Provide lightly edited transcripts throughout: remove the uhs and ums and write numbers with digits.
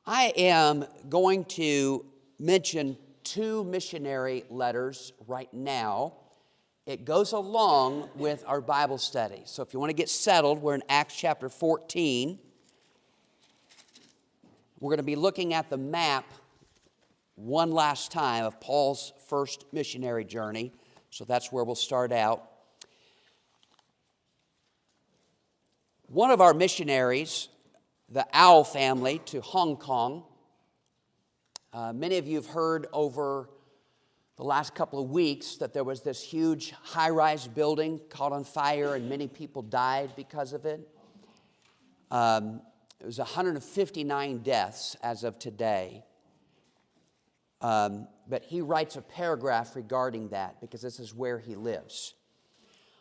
I am going to mention two missionary letters right now. It goes along with our Bible study. So if you want to get settled, we're in Acts chapter 14. We're going to be looking at the map one last time of Paul's first missionary journey. So that's where we'll start out. One of our missionaries, the Owl family, to Hong Kong. Many of you have heard over the last couple of weeks that there was this huge high-rise building caught on fire and many people died because of it. It was 159 deaths as of today. But he writes a paragraph regarding that because this is where he lives.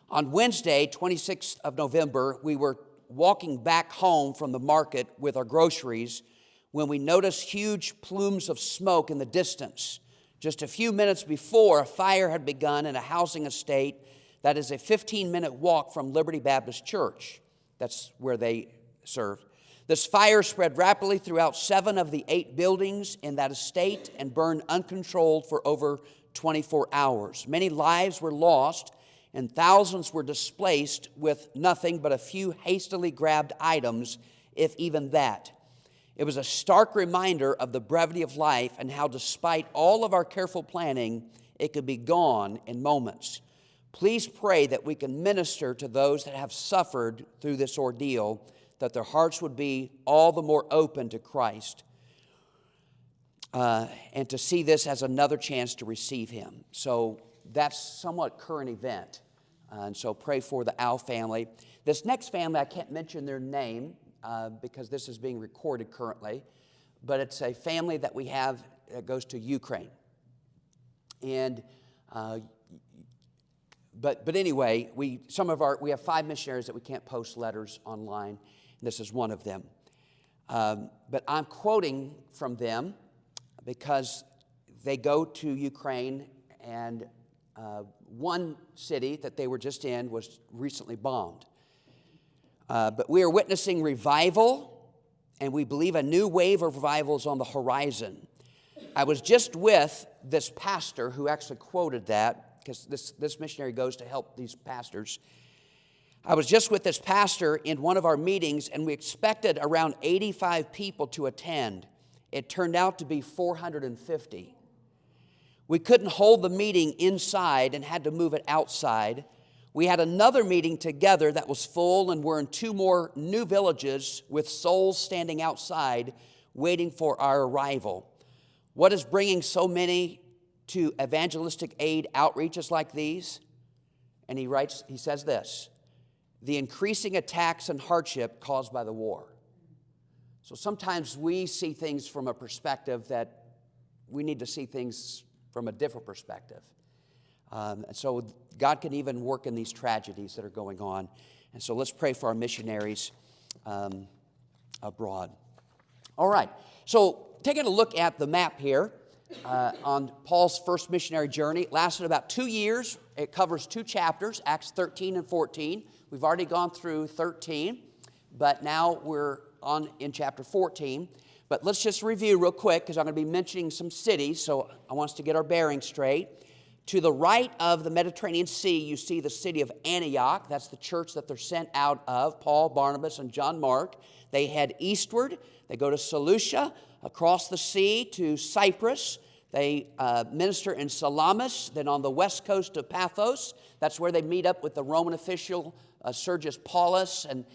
On Wednesday, 26th of November, we were walking back home from the market with our groceries when we noticed huge plumes of smoke in the distance. Just a few minutes before, a fire had begun in a housing estate that is a 15-minute walk from Liberty Baptist Church. That's where they served. This fire spread rapidly throughout 7 of the 8 buildings in that estate and burned uncontrolled for over 24 hours. Many lives were lost and thousands were displaced with nothing but a few hastily grabbed items, if even that. It was a stark reminder of the brevity of life and how despite all of our careful planning, it could be gone in moments. Please pray that we can minister to those that have suffered through this ordeal, that their hearts would be all the more open to Christ and to see this as another chance to receive Him. So that's somewhat current event. And so pray for the Owl family. This next family, I can't mention their name because this is being recorded currently, but it's a family that we have that goes to Ukraine. And but anyway, we have 5 missionaries that we can't post letters online. This is one of them. But I'm quoting from them because they go to Ukraine, and one city that they were just in was recently bombed. But we are witnessing revival, and we believe a new wave of revival is on the horizon. I was just with this pastor who actually quoted that, because this missionary goes to help these pastors. I was just with this pastor in one of our meetings, and we expected around 85 people to attend. It turned out to be 450. We couldn't hold the meeting inside and had to move it outside. We had another meeting together that was full, and we're in 2 more new villages with souls standing outside waiting for our arrival. What is bringing so many to evangelistic aid outreaches like these? And he says this: the increasing attacks and hardship caused by the war. So sometimes we see things from a perspective that we need to see things from a different perspective. And so God can even work in these tragedies that are going on. And so let's pray for our missionaries abroad. All right, so taking a look at the map here on Paul's first missionary journey. It lasted about 2 years. It covers 2 chapters, Acts 13 and 14. We've already gone through 13, but now we're in chapter 14. But let's just review real quick because I'm going to be mentioning some cities, so I want us to get our bearings straight. To the right of the Mediterranean Sea, you see the city of Antioch. That's the church that they're sent out of, Paul, Barnabas, and John Mark. They head eastward. They go to Seleucia, across the sea to Cyprus. They minister in Salamis, then on the west coast of Paphos. That's where they meet up with the Roman official Sergius Paulus, and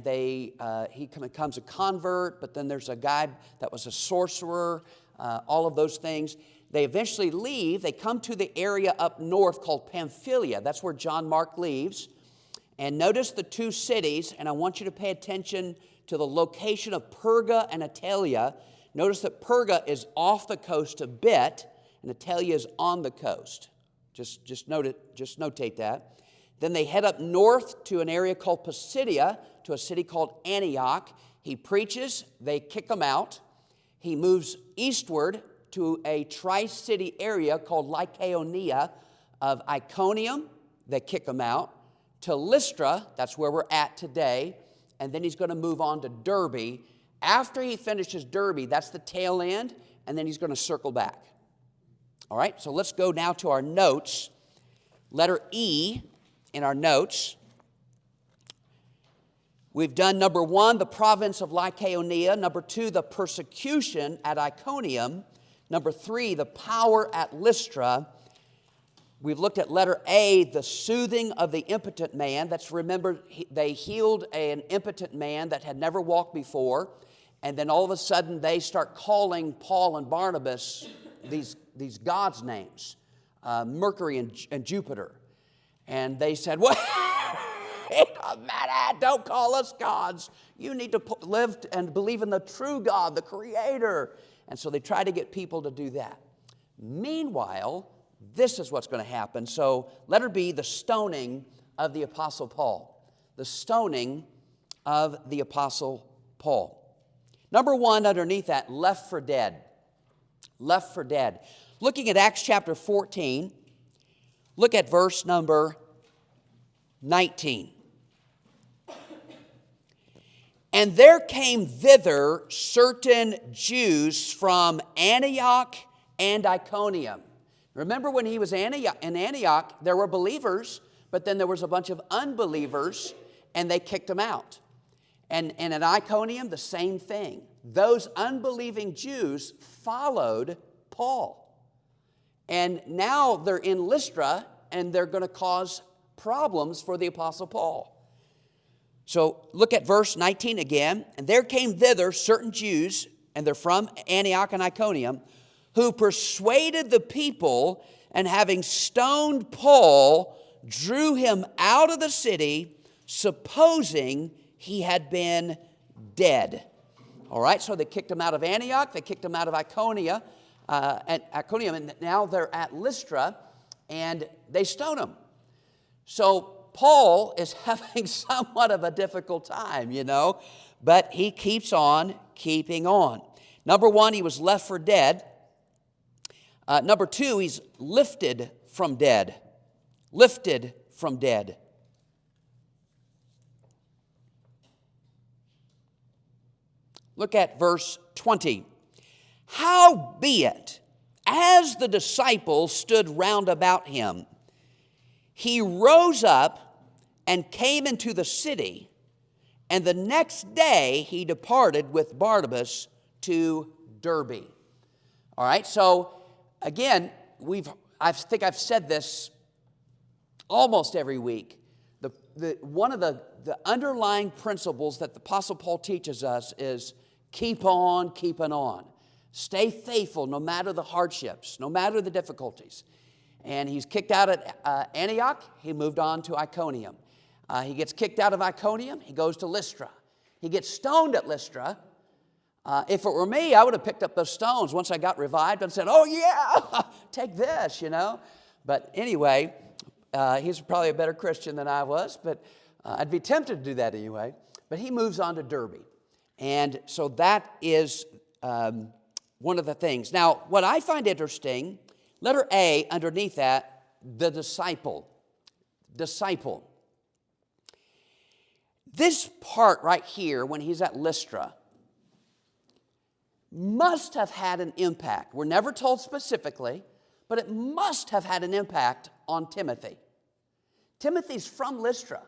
he becomes a convert, but then there's a guy that was a sorcerer, all of those things. They eventually leave. They come to the area up north called Pamphylia. That's where John Mark leaves. And notice the 2 cities, and I want you to pay attention to the location of Perga and Attalia. Notice that Perga is off the coast a bit, and Attalia is on the coast. Just notate that. Then they head up north to an area called Pisidia, to a city called Antioch. He preaches, they kick him out. He moves eastward to a tri-city area called Lycaonia of Iconium. They kick him out. To Lystra, that's where we're at today. And then he's going to move on to Derbe After he finishes Derbe, that's the tail end, and then he's going to circle back. All right, so let's go now to our notes. Letter E in our notes. We've done number 1, the province of Lycaonia. Number 2, the persecution at Iconium. Number 3, the power at Lystra. We've looked at letter A, the soothing of the impotent man. That's, remember, they healed an impotent man that had never walked before. And then all of a sudden they start calling Paul and Barnabas these gods' names, Mercury and Jupiter. And they said, well, it doesn't matter. Don't call us gods. You need to live and believe in the true God, the Creator. And so they try to get people to do that. Meanwhile, this is what's going to happen. So letter B, the stoning of the Apostle Paul. The stoning of the Apostle Paul. Number 1 underneath that, left for dead. Left for dead. Looking at Acts chapter 14, look at verse number 19. And there came thither certain Jews from Antioch and Iconium. Remember when he was in Antioch, there were believers, but then there was a bunch of unbelievers, and they kicked them out. And at Iconium, the same thing. Those unbelieving Jews followed Paul. And now they're in Lystra, and they're going to cause problems for the Apostle Paul. So look at verse 19 again. And there came thither certain Jews, and they're from Antioch and Iconium, who persuaded the people, and having stoned Paul, drew him out of the city, supposing he had been dead. All right, so they kicked him out of Antioch, they kicked him out of Iconium, and now they're at Lystra, and they stone him. So Paul is having somewhat of a difficult time, but he keeps on keeping on. Number 1, he was left for dead. Number 2, he's lifted from dead. Lifted from dead. Look at verse 20. Howbeit, as the disciples stood round about him, he rose up and came into the city, and the next day he departed with Barnabas to Derbe. All right, so again, I think I've said this almost every week. One of the underlying principles that the Apostle Paul teaches us is keep on keeping on. Stay faithful no matter the hardships, no matter the difficulties. And he's kicked out at Antioch. He moved on to Iconium. He gets kicked out of Iconium. He goes to Lystra. He gets stoned at Lystra. If it were me, I would have picked up those stones once I got revived and said, oh yeah, take this, But anyway, he's probably a better Christian than I was, but I'd be tempted to do that anyway. But he moves on to Derbe. And so that is one of the things. Now, what I find interesting, letter A, underneath that, the disciple. Disciple. This part right here, when he's at Lystra, must have had an impact. We're never told specifically, but it must have had an impact on Timothy. Timothy's from Lystra.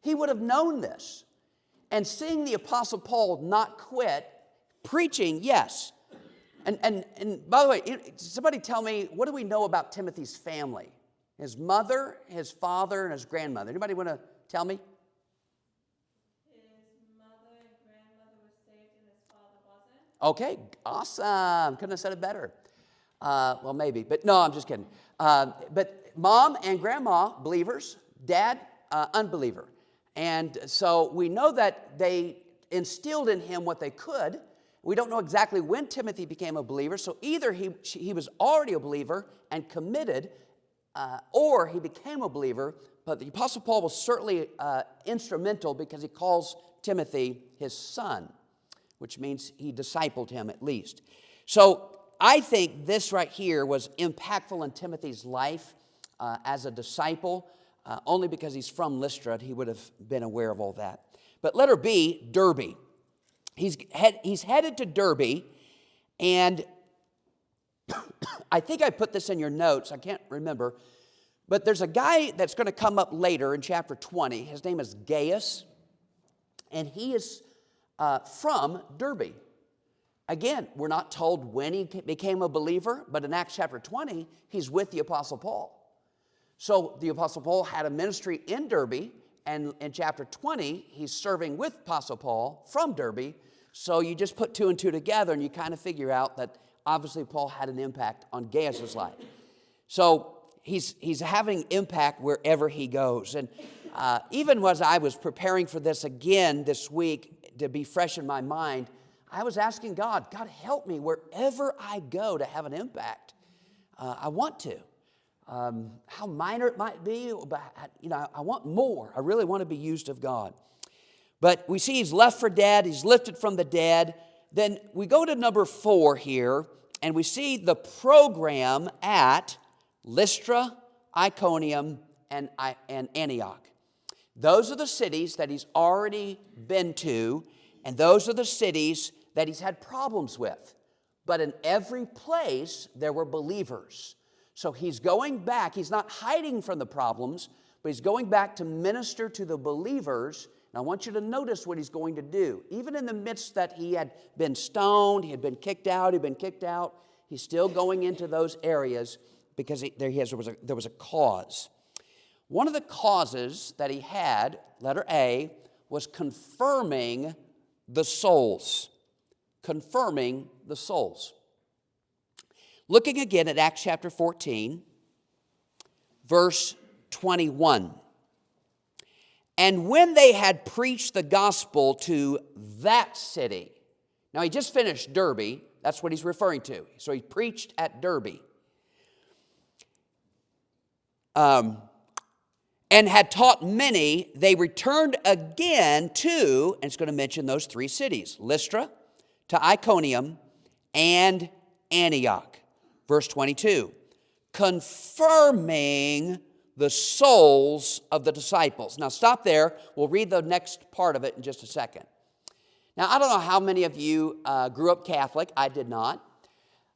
He would have known this. And seeing the Apostle Paul not quit, preaching, yes. And by the way, somebody tell me, what do we know about Timothy's family? His mother, his father, and his grandmother. Anybody want to tell me? His mother and grandmother were saved and his father wasn't. Okay, awesome. Couldn't have said it better. Well, maybe, but no, I'm just kidding. But mom and grandma, believers. Dad, unbeliever. And so we know that they instilled in him what they could. We don't know exactly when Timothy became a believer, so either he was already a believer and committed, or he became a believer, but the Apostle Paul was certainly instrumental because he calls Timothy his son, which means he discipled him at least. So I think this right here was impactful in Timothy's life as a disciple. Only because he's from Lystra, he would have been aware of all that. But letter B, Derbe. he's headed to Derbe, and I think I put this in your notes. I can't remember. But there's a guy that's going to come up later in chapter 20. His name is Gaius, and he is from Derbe. Again, we're not told when he became a believer, but in Acts chapter 20, he's with the Apostle Paul. So the Apostle Paul had a ministry in Derbe, and in chapter 20, he's serving with Apostle Paul from Derbe. So you just put two and two together, and you kind of figure out that obviously Paul had an impact on Gaius' life. So he's having impact wherever he goes. And even as I was preparing for this again this week to be fresh in my mind, I was asking God, help me wherever I go to have an impact. I want to. How minor it might be, but I want more. I really want to be used of God. But we see he's left for dead. He's lifted from the dead. Then we go to number 4 here, and we see the program at Lystra, Iconium, and Antioch. Those are the cities that he's already been to, and those are the cities that he's had problems with. But in every place, there were believers. So he's going back. He's not hiding from the problems, but he's going back to minister to the believers. And I want you to notice what he's going to do. Even in the midst that he had been stoned, he had been kicked out, he's still going into those areas because there was a cause. One of the causes that he had, letter A, was confirming the souls. Confirming the souls. Looking again at Acts chapter 14, verse 21. And when they had preached the gospel to that city. Now he just finished Derbe. That's what he's referring to. So he preached at Derbe. And had taught many, they returned again to, and it's going to mention those 3 cities, Lystra, to Iconium, and Antioch. Verse 22, confirming the souls of the disciples. Now stop there. We'll read the next part of it in just a second. Now I don't know how many of you grew up Catholic. I did not.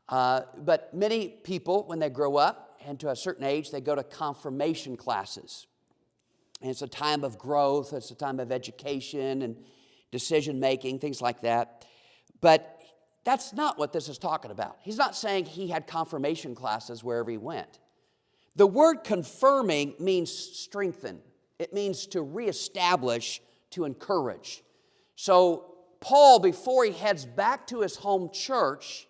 But many people, when they grow up and to a certain age, they go to confirmation classes. And it's a time of growth. It's a time of education and decision making, things like that. But that's not what this is talking about. He's not saying he had confirmation classes wherever he went. The word confirming means strengthen. It means to reestablish, to encourage. So Paul, before he heads back to his home church,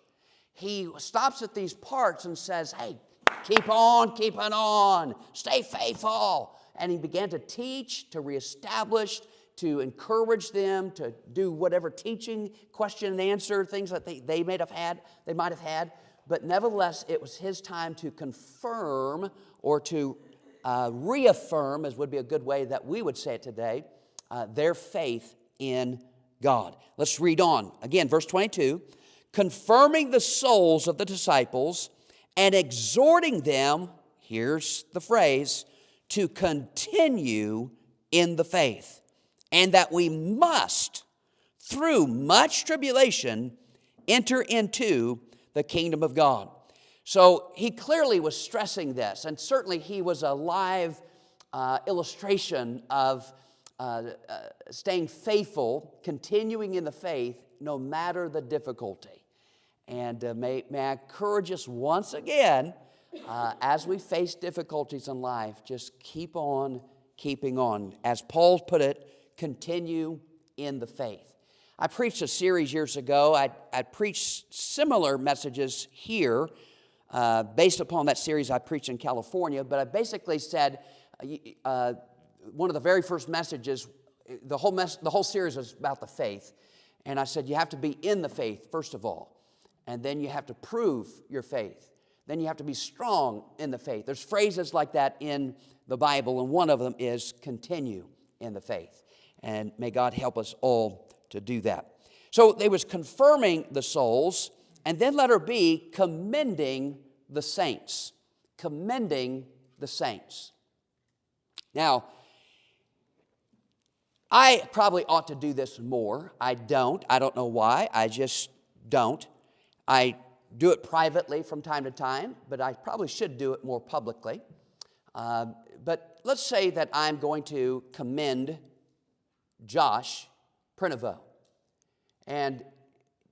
he stops at these parts and says, hey, keep on, stay faithful. And he began to teach, to reestablish, to encourage them to do whatever teaching, question and answer, things that they might have had. But nevertheless, it was his time to confirm or to reaffirm, as would be a good way that we would say it today, their faith in God. Let's read on. Again, verse 22, confirming the souls of the disciples and exhorting them, here's the phrase, to continue in the faith, and that we must, through much tribulation, enter into the kingdom of God. So he clearly was stressing this, and certainly he was a live illustration of staying faithful, continuing in the faith, no matter the difficulty. And may I encourage us once again, as we face difficulties in life, just keep on keeping on. As Paul put it, continue in the faith. I preached a series years ago. I preached similar messages here based upon that series I preached in California, but I basically said one of the very first messages, the whole series was about the faith. And I said you have to be in the faith, first of all. And then you have to prove your faith. Then you have to be strong in the faith. There's phrases like that in the Bible, and one of them is continue in the faith. And may God help us all to do that. So they was confirming the souls, and then letter B, commending the saints. Commending the saints. Now, I probably ought to do this more. I don't. I don't know why. I just don't. I do it privately from time to time, but I probably should do it more publicly. But let's say that I'm going to commend Josh Prinovo and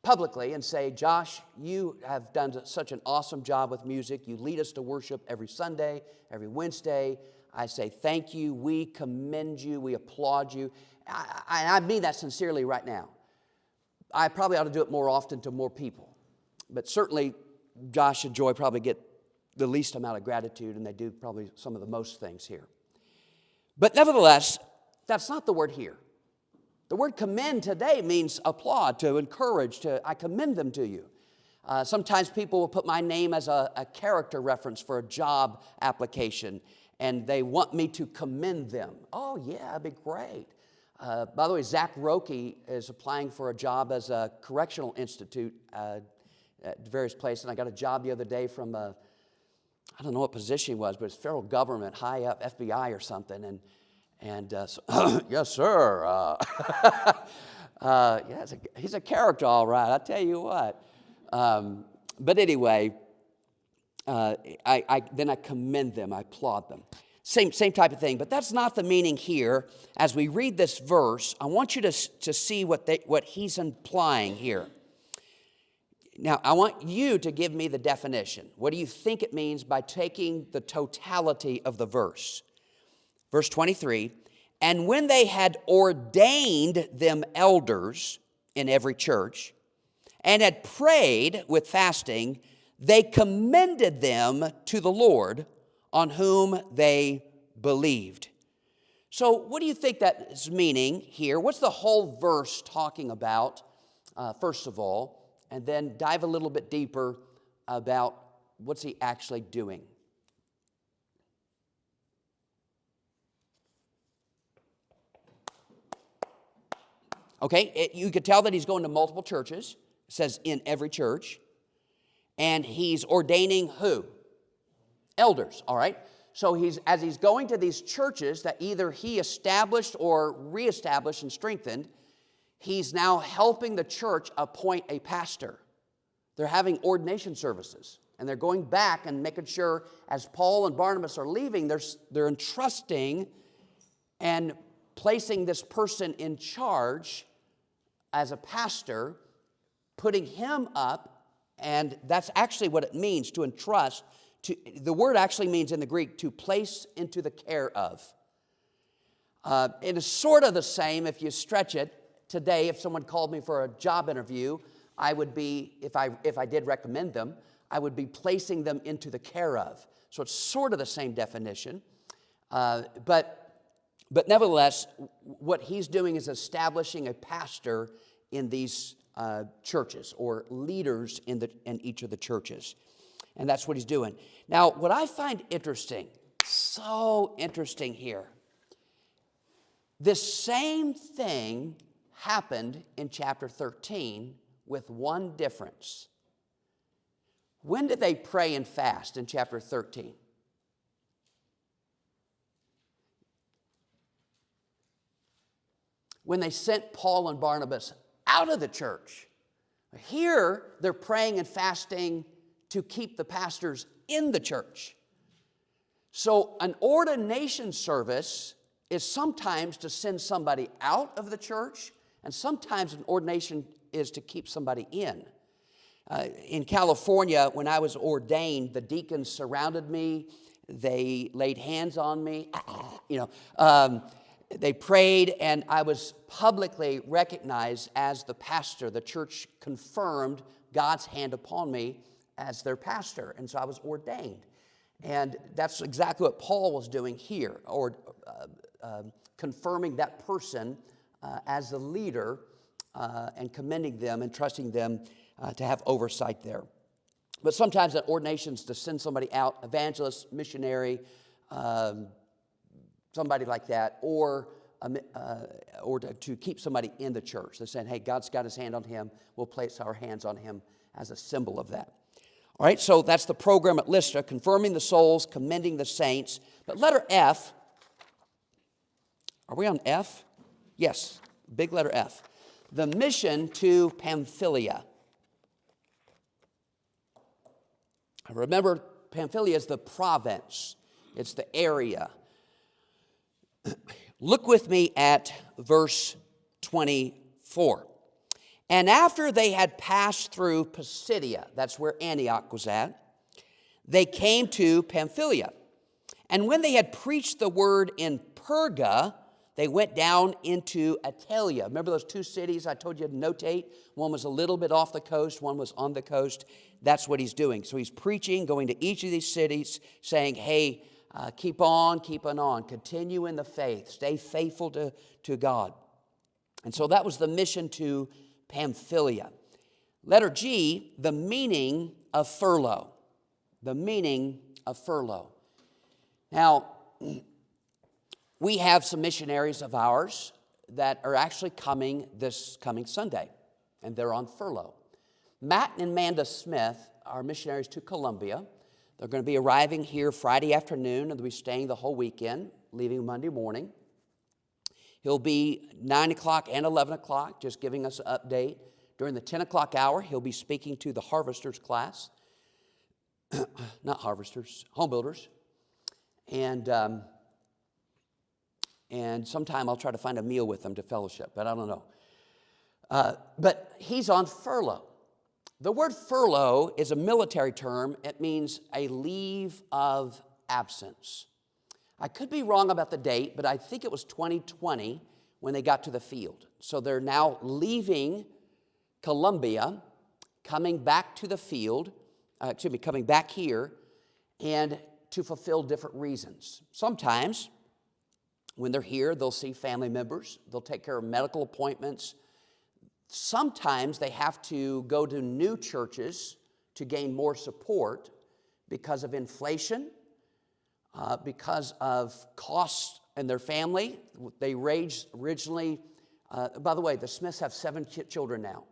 publicly and say, Josh, you have done such an awesome job with music. You lead us to worship every Sunday, every Wednesday. I say thank you. We commend you. We applaud you. I mean that sincerely right now. I probably ought to do it more often to more people. But certainly, Josh and Joy probably get the least amount of gratitude, and they do probably some of the most things here. But nevertheless, that's not the word here. The word commend today means applaud, to encourage, I commend them to you. Sometimes people will put my name as a character reference for a job application, and they want me to commend them. Oh, yeah, that'd be great. By the way, Zach Roque is applying for a job as a correctional institute at various places. And I got a job the other day from I don't know what position he was, but it's federal government, high up, FBI or something. So, yes, sir. Yeah, he's a character, all right. I tell you what. But anyway, then I commend them. I applaud them. Same type of thing, but that's not the meaning here. As we read this verse, I want you to see what he's implying here. Now, I want you to give me the definition. What do you think it means by taking the totality of the verse? Verse 23, and when they had ordained them elders in every church, and had prayed with fasting, they commended them to the Lord, on whom they believed. So what do you think that is meaning here? What's the whole verse talking about, first of all? And then dive a little bit deeper about what's he actually doing. Okay, you could tell that he's going to multiple churches. It says in every church. And he's ordaining who? Elders, all right? So as he's going to these churches that either he established or reestablished and strengthened, he's now helping the church appoint a pastor. They're having ordination services, and they're going back and making sure as Paul and Barnabas are leaving, they're entrusting and placing this person in charge as a pastor, putting him up, and that's actually what it means to entrust. The word actually means in the Greek to place into the care of. It is sort of the same if you stretch it. Today, if someone called me for a job interview, I would be, if I did recommend them, I would be placing them into the care of. So it's sort of the same definition. But nevertheless, what he's doing is establishing a pastor in these churches or leaders in each of the churches. And that's what he's doing. Now, what I find interesting, so interesting here, this same thing happened in chapter 13 with one difference. When did they pray and fast in chapter 13? When they sent Paul and Barnabas out of the church. Here, they're praying and fasting to keep the pastors in the church. So an ordination service is sometimes to send somebody out of the church, and sometimes an ordination is to keep somebody in. In California, when I was ordained, the deacons surrounded me. They laid hands on me. They prayed, and I was publicly recognized as the pastor. The church confirmed God's hand upon me as their pastor, and so I was ordained. And that's exactly what Paul was doing here, or confirming that person as the leader and commending them and trusting them to have oversight there. But sometimes that ordination is to send somebody out, evangelist, missionary, somebody like that, or to keep somebody in the church. They're saying, hey, God's got his hand on him. We'll place our hands on him as a symbol of that. All right, so that's the program at Lystra, confirming the souls, commending the saints. But letter F, are we on F? Yes, big letter F. The mission to Pamphylia. Remember, Pamphylia is the province. It's the area. Look with me at verse 24. And after they had passed through Pisidia, that's where Antioch was at, they came to Pamphylia. And when they had preached the word in Perga, they went down into Attalia. Remember those two cities I told you to notate? One was a little bit off the coast, one was on the coast. That's what he's doing. So he's preaching, going to each of these cities, saying, hey, keep on, continue in the faith, stay faithful to God. And so that was the mission to Pamphylia. Letter G, the meaning of furlough. The meaning of furlough. Now, we have some missionaries of ours that are actually coming this coming Sunday, and they're on furlough. Matt and Amanda Smith are missionaries to Colombia. They're going to be arriving here Friday afternoon, and they'll be staying the whole weekend, leaving Monday morning. He'll be 9 o'clock and 11 o'clock, just giving us an update. During the 10 o'clock hour, he'll be speaking to the harvesters class. Not harvesters, home builders. And sometime I'll try to find a meal with them to fellowship, but I don't know. But he's on furlough. The word furlough is a military term. It means a leave of absence. I could be wrong about the date, but I think it was 2020 when they got to the field. So they're now leaving Colombia, coming back to the field, coming back here, and to fulfill different reasons. Sometimes when they're here, they'll see family members. They'll take care of medical appointments. Sometimes they have to go to new churches to gain more support because of inflation, because of costs in their family. They raised originally, by the way, the Smiths have 7 children now.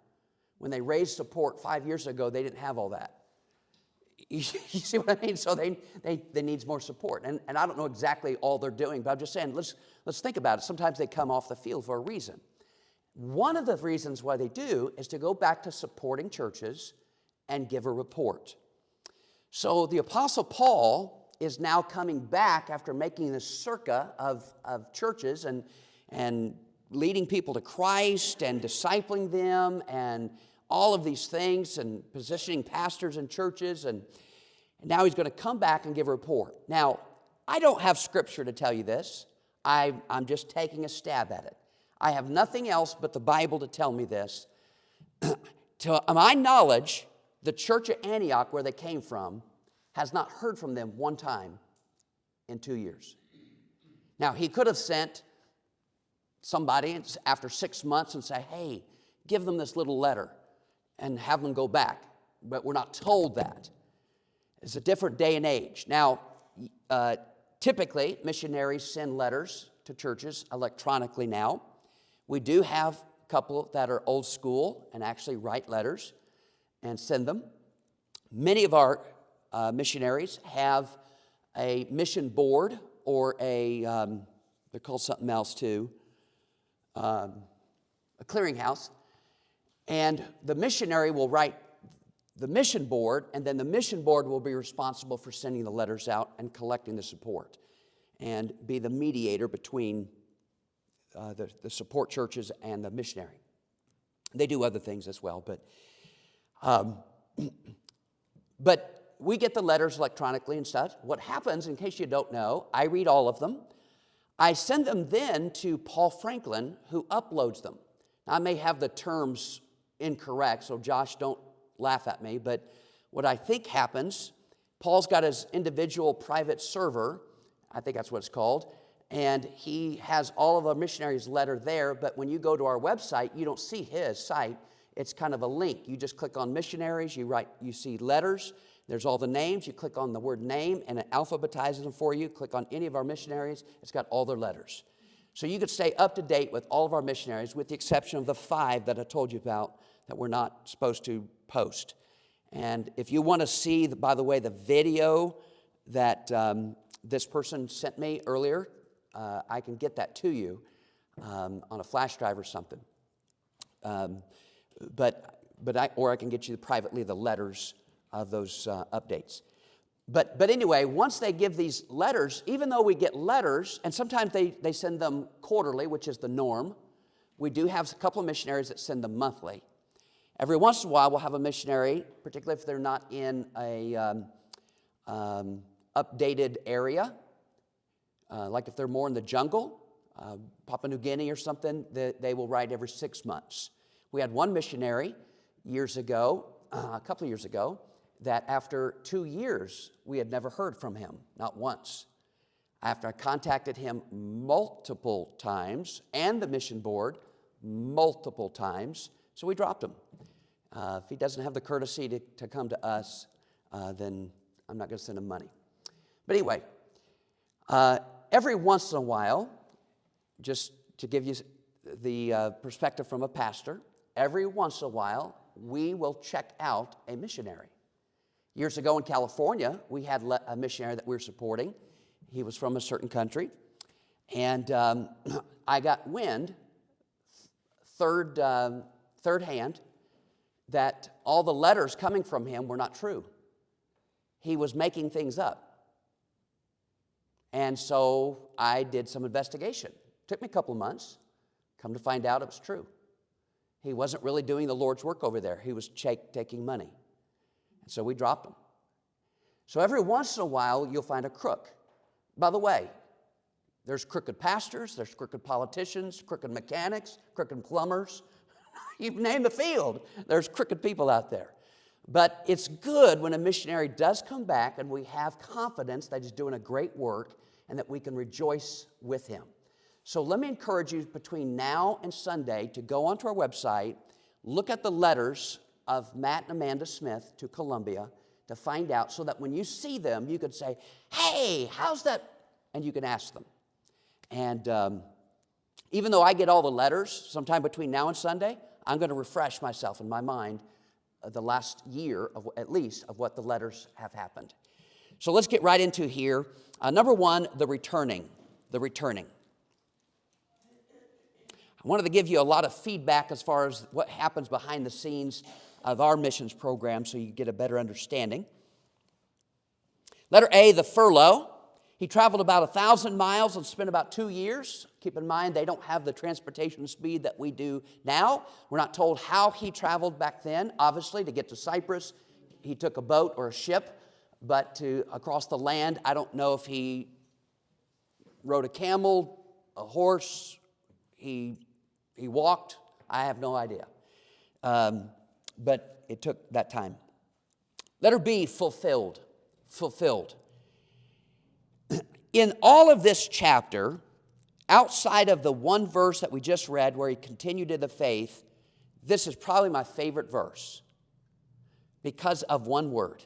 When they raised support 5 years ago, they didn't have all that. You see what I mean? So they need more support. And I don't know exactly all they're doing, but I'm just saying, let's think about it. Sometimes they come off the field for a reason. One of the reasons why they do is to go back to supporting churches and give a report. So the Apostle Paul is now coming back after making this circuit of churches and leading people to Christ and discipling them and all of these things and positioning pastors in churches. And now he's going to come back and give a report. Now, I don't have scripture to tell you this. I'm just taking a stab at it. I have nothing else but the Bible to tell me this. To my knowledge, the church at Antioch, where they came from, has not heard from them one time in 2 years. Now, he could have sent somebody after 6 months and say, hey, give them this little letter and have them go back. But we're not told that. It's a different day and age. Now, typically, missionaries send letters to churches electronically now. We do have a couple that are old school and actually write letters and send them. Many of our missionaries have a mission board or they're called something else too, a clearinghouse. And the missionary will write the mission board, and then the mission board will be responsible for sending the letters out and collecting the support and be the mediator between the support churches and the missionary. They do other things as well, but we get the letters electronically and such. What happens, in case you don't know, I read all of them. I send them then to Paul Franklin, who uploads them. Now, I may have the terms incorrect, so Josh, don't laugh at me, but what I think happens, Paul's got his individual private server, I think that's what it's called, and he has all of our missionaries' letter there, but when you go to our website, you don't see his site. It's kind of a link. You just click on missionaries, you see letters, there's all the names, you click on the word name, and it alphabetizes them for you. Click on any of our missionaries, it's got all their letters. So you could stay up to date with all of our missionaries, with the exception of the 5 that I told you about that we're not supposed to post. And if you want to see, by the way, the video that this person sent me earlier, I can get that to you. on a flash drive or something. Or I can get you privately the letters of those updates. But anyway, once they give these letters, even though we get letters, and sometimes they send them quarterly, which is the norm, we do have a couple of missionaries that send them monthly. Every once in a while, we'll have a missionary, particularly if they're not in a updated area, like if they're more in the jungle, Papua New Guinea or something, they will write every 6 months. We had one missionary years ago, a couple of years ago, that after 2 years, we had never heard from him, not once. After I contacted him multiple times, and the mission board multiple times, so we dropped him. If he doesn't have the courtesy to come to us, then I'm not going to send him money. But anyway, every once in a while, just to give you the perspective from a pastor, every once in a while, we will check out a missionary. Years ago in California, we had a missionary that we were supporting. He was from a certain country. And I got wind, third hand, that all the letters coming from him were not true. He was making things up. And so I did some investigation. Took me a couple of months. Come to find out it was true. He wasn't really doing the Lord's work over there. He was taking money. And so we dropped him. So every once in a while, you'll find a crook. By the way, there's crooked pastors, there's crooked politicians, crooked mechanics, crooked plumbers. You name the field, there's crooked people out there. But it's good when a missionary does come back and we have confidence that he's doing a great work and that we can rejoice with him. So let me encourage you between now and Sunday to go onto our website, look at the letters of Matt and Amanda Smith to Columbia to find out, so that when you see them, you could say, hey, how's that? And you can ask them. And even though I get all the letters sometime between now and Sunday, I'm going to refresh myself in my mind the last year, at least, of what the letters have happened. So let's get right into here. Number one, the returning. The returning. I wanted to give you a lot of feedback as far as what happens behind the scenes of our missions program so you get a better understanding. Letter A, the furlough. He traveled about 1,000 miles and spent about 2 years. Keep in mind, they don't have the transportation speed that we do now. We're not told how he traveled back then. Obviously, to get to Cyprus, he took a boat or a ship, but to across the land, I don't know if he rode a camel, a horse, he walked. I have no idea. But it took that time. Letter B, fulfilled. Fulfilled. In all of this chapter, outside of the one verse that we just read where he continued in the faith, this is probably my favorite verse because of one word.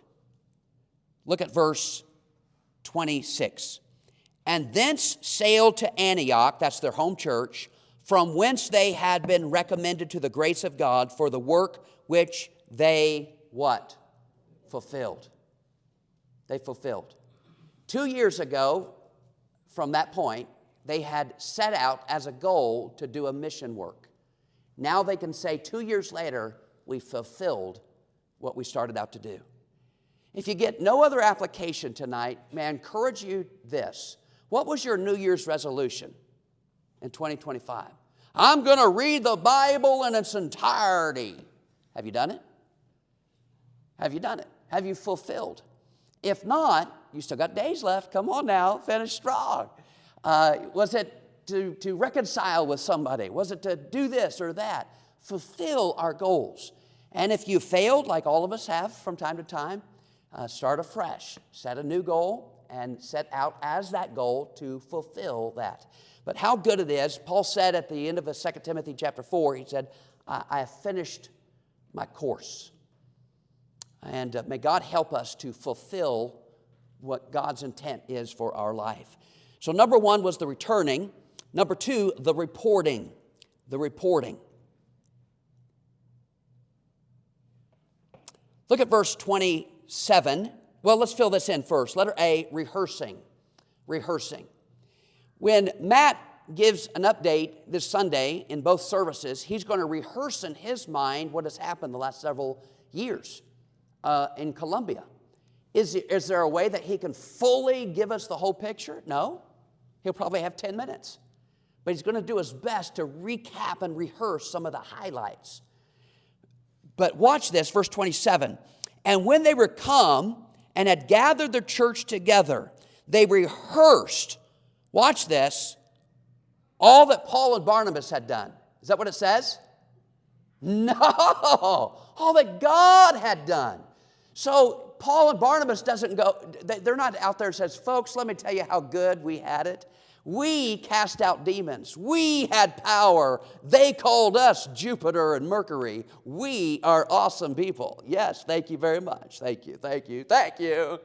Look at verse 26. And thence sailed to Antioch, that's their home church, from whence they had been recommended to the grace of God for the work which they, what? Fulfilled. They fulfilled. 2 years ago, from that point, they had set out as a goal to do a mission work. Now they can say 2 years later, we fulfilled what we started out to do. If you get no other application tonight, may I encourage you this. What was your New Year's resolution in 2025? I'm going to read the Bible in its entirety. Have you done it? Have you done it? Have you fulfilled? If not, you still got days left. Come on now, finish strong. Was it to reconcile with somebody? Was it to do this or that? Fulfill our goals. And if you failed, like all of us have from time to time, start afresh. Set a new goal and set out as that goal to fulfill that. But how good it is, Paul said at the end of 2 Timothy chapter 4, he said, I have finished my course. And may God help us to fulfill what God's intent is for our life. So number one was the returning. Number two, the reporting. The reporting. Look at verse 27. Well, let's fill this in first. Letter A, rehearsing. Rehearsing. When Matt gives an update this Sunday in both services. He's going to rehearse in his mind what has happened the last several years in Colombia. Is there a way that he can fully give us the whole picture? No. He'll probably have 10 minutes. But he's going to do his best to recap and rehearse some of the highlights. But watch this, verse 27. And when they were come and had gathered the church together, they rehearsed, watch this, all that Paul and Barnabas had done. Is that what it says? No, all that God had done. So Paul and Barnabas doesn't go, they're not out there and says, folks, let me tell you how good we had it. We cast out demons. We had power. They called us Jupiter and Mercury. We are awesome people. Yes, thank you very much. Thank you, thank you, thank you.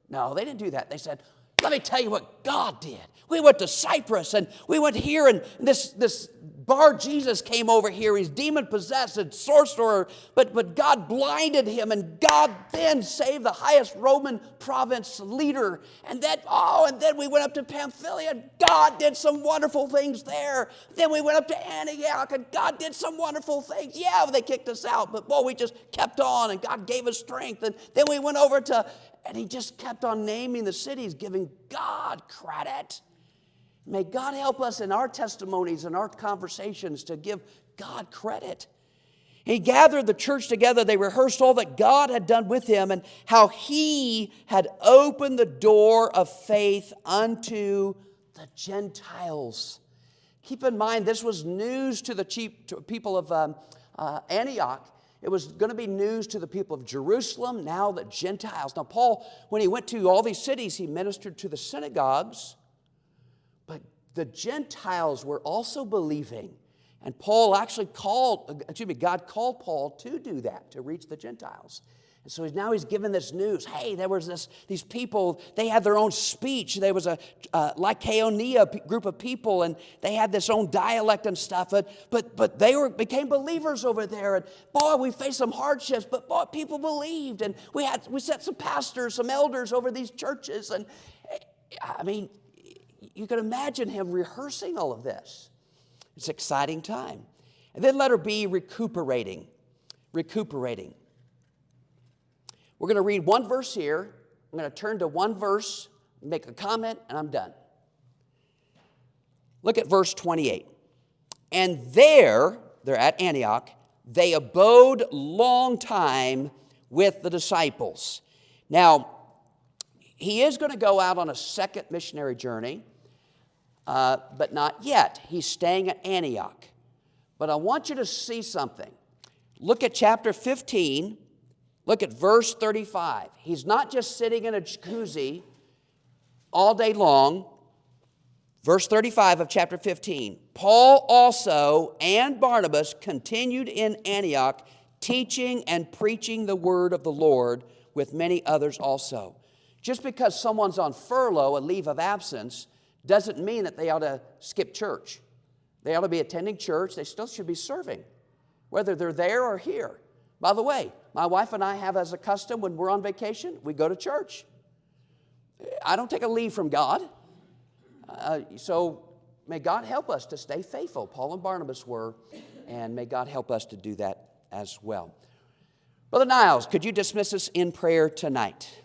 No, they didn't do that. They said, let me tell you what God did. We went to Cyprus and we went here and this Bar Jesus came over here. He's demon-possessed and sorcerer, but God blinded him, and God then saved the highest Roman province leader. And then we went up to Pamphylia, and God did some wonderful things there. Then we went up to Antioch, and God did some wonderful things. Yeah, they kicked us out, but boy, we just kept on, and God gave us strength. And then we went over to, and he just kept on naming the cities, giving God credit. May God help us in our testimonies and our conversations to give God credit. He gathered the church together. They rehearsed all that God had done with him and how he had opened the door of faith unto the Gentiles. Keep in mind, this was news to the people of Antioch. It was going to be news to the people of Jerusalem, now the Gentiles. Now, Paul, when he went to all these cities, he ministered to the synagogues. But the Gentiles were also believing. And God called Paul to do that, to reach the Gentiles. And so now he's given this news. Hey, there was these people, they had their own speech. There was a Lycaonia group of people, and they had this own dialect and stuff. But they became believers over there. And boy, we faced some hardships, but boy, people believed. And we set some pastors, some elders over these churches. And I mean, you can imagine him rehearsing all of this. It's an exciting time. And then letter B, recuperating. Recuperating. We're going to read one verse here. I'm going to turn to one verse, make a comment, and I'm done. Look at verse 28. And they're at Antioch, they abode long time with the disciples. Now, he is going to go out on a second missionary journey, but not yet. He's staying at Antioch. But I want you to see something. Look at chapter 15. Look at verse 35. He's not just sitting in a jacuzzi all day long. Verse 35 of chapter 15. Paul also and Barnabas continued in Antioch, teaching and preaching the word of the Lord with many others also. Just because someone's on furlough, a leave of absence, doesn't mean that they ought to skip church. They ought to be attending church. They still should be serving, whether they're there or here. By the way, my wife and I have as a custom when we're on vacation, we go to church. I don't take a leave from God. So may God help us to stay faithful. Paul and Barnabas were, and may God help us to do that as well. Brother Niles, could you dismiss us in prayer tonight?